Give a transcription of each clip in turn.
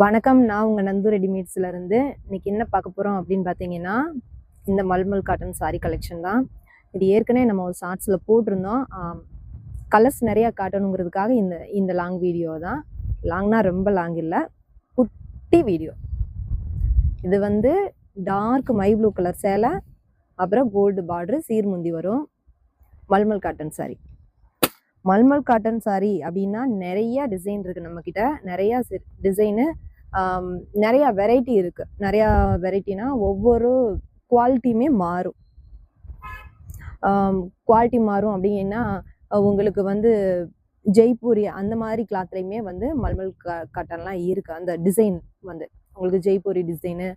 வணக்கம். நான் உங்க நந்து ரெடிமேட்ஸ்ல இருந்து இன்னைக்கு என்ன பார்க்க போறோம் அப்படின்னு பார்த்தீங்கன்னா, இந்த மல்மல் காட்டன் சாரி கலெக்ஷன் தான். இது ஏற்கனவே நம்ம ஒரு ஷார்ட்ஸ்ல போட்டிருந்தோம். கலர்ஸ் நிறைய காட்டணுங்கிறதுக்காக இந்த இந்த லாங் வீடியோ தான். லாங்னா ரொம்ப லாங் இல்ல, குட்டி வீடியோ. இது வந்து டார்க் மை ப்ளூ கலர் சேலை, அப்புறம் கோல்டு பார்டர் சீர்முந்தி வரும். Mulmul cotton sorry. Mulmul cotton sorry அப்படின்னா நிறைய டிசைன் இருக்கு நம்ம கிட்ட. நிறைய டிசைனு, நிறைய வெரைட்டி இருக்கு. நிறையா வெரைட்டினா ஒவ்வொரு குவாலிட்டியுமே மாறும். குவாலிட்டி மாறும் அப்படின்னா உங்களுக்கு வந்து ஜெய்ப்பூரி அந்த மாதிரி கிளாத்லையுமே வந்து மல்மல் காட்டன்லாம் இருக்கு. அந்த டிசைன் வந்து உங்களுக்கு ஜெய்ப்பூரி டிசைனு,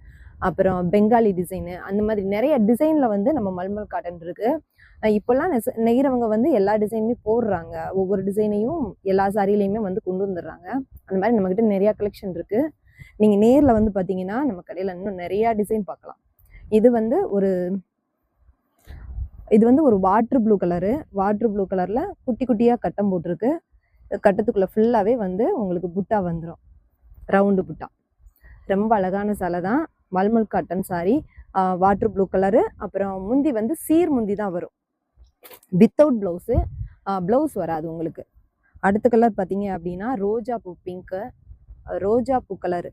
அப்புறம் பெங்காலி டிசைனு, அந்த மாதிரி நிறைய டிசைன்ல வந்து நம்ம மல்மல் காட்டன் இருக்கு. இப்போல்லாம் நெய்கிறவங்க வந்து எல்லா டிசைனுமே போடுறாங்க. ஒவ்வொரு டிசைனையும் எல்லா சாரிலையுமே வந்து கொண்டு வந்துடுறாங்க. அந்த மாதிரி நம்மக்கிட்ட நிறையா கலெக்ஷன் இருக்கு. நீங்க நேர்ல வந்து பார்த்தீங்கன்னா நம்ம கடையில் இன்னும் நிறையா டிசைன் பார்க்கலாம். இது வந்து ஒரு water blue colour. Water blue கலர்ல குட்டி குட்டியா கட்டம் போட்டிருக்கு. கட்டத்துக்குள்ள ஃபுல்லாவே வந்து உங்களுக்கு புட்டா வந்துடும், ரவுண்டு புட்டா. ரொம்ப அழகான சேலை தான். Mulmul cotton sorry, water blue colour. அப்புறம் முந்தி வந்து சீர் முந்தி தான் வரும், வித்தவுட் ப்ளவுஸு. ப்ளவுஸ் வராது உங்களுக்கு. அடுத்த கலர் பார்த்தீங்க அப்படின்னா ரோஜா பூ பிங்க்கு, ரோஜா பூ கலரு.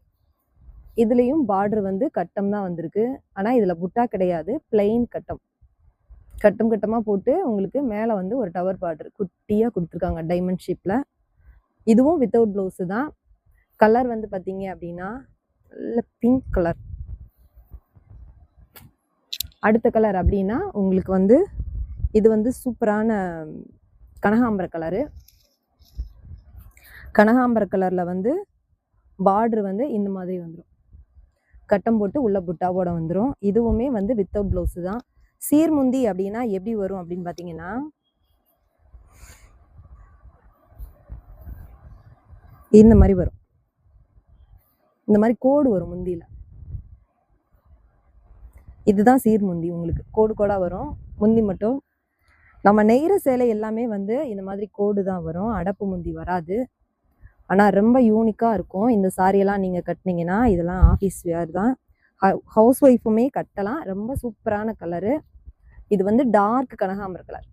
இதுலேயும் பார்டர் வந்து கட்டம் தான் வந்திருக்கு. ஆனால் இதில் புட்டா கிடையாது, பிளெயின் கட்டம். கட்டம் கட்டமாக போட்டு உங்களுக்கு மேலே வந்து ஒரு டவர் பார்டர் குட்டியாக கொடுத்துருக்காங்க டைமண்ட் ஷேப்பில். இதுவும் வித்தவுட் ப்ளவுஸு தான். கலர் வந்து பார்த்தீங்க அப்படின்னா நல்ல பிங்க் கலர். அடுத்த கலர் அப்படின்னா உங்களுக்கு வந்து இது வந்து சூப்பரான கனகாம்பர கலரு. கனகாம்பர கலரில் வந்து பார்டர் வந்து இந்த மாதிரி வந்துடும், கட்டம் போட்டு உள்ள புட்டாவோட வந்துடும். இதுவுமே வந்து வித்தவுட் ப்ளவுஸு தான். சீர்முந்தி அப்படின்னா எப்படி வரும் அப்படின்னு பார்த்தீங்கன்னா, இந்த மாதிரி வரும். இந்த மாதிரி கோடு வரும் முந்தியில். இதுதான் சீர்முந்தி. உங்களுக்கு கோடு கோடாக வரும் முந்தி மட்டும். நம்ம நெய்கிற சேலை எல்லாமே வந்து இந்த மாதிரி கோடு தான் வரும், அடப்பு முந்தி வராது. ஆனால் ரொம்ப யூனிக்காக இருக்கும். இந்த சாரியெல்லாம் நீங்கள் கட்டினீங்கன்னா இதெல்லாம் ஆஃபீஸ் வேர் தான். ஹவுஸ் ஒய்ஃபுமே கட்டலாம். ரொம்ப சூப்பரான கலரு. இது வந்து டார்க் கனகாம்பர கலர்.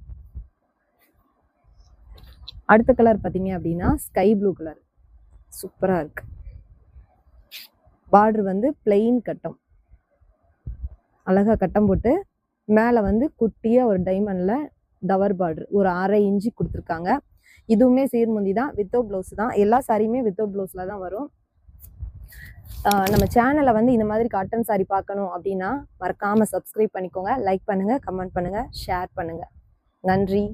அடுத்த கலர் பார்த்தீங்க அப்படின்னா ஸ்கை ப்ளூ கலர். சூப்பராக இருக்கு. பார்டர் வந்து பிளெயின் கட்டம், அழகாக கட்டம் போட்டு மேலே வந்து குட்டியாக ஒரு டைமண்டில் டவர் பார்டர் ஒரு 1/2 இன்ச்சு கொடுத்துருக்காங்க. இதுவுமே சீர்முந்தி தான், வித்தவுட் ப்ளவுஸ் தான். எல்லா சாரியுமே வித்தவுட் ப்ளவுஸில் தான் வரும். நம்ம சேனலை வந்து இந்த மாதிரி காட்டன் சாரி பார்க்கணும் அப்படின்னா மறக்காமல் சப்ஸ்கிரைப் பண்ணிக்கோங்க. லைக் பண்ணுங்கள், கமெண்ட் பண்ணுங்கள், ஷேர் பண்ணுங்கள். நன்றி.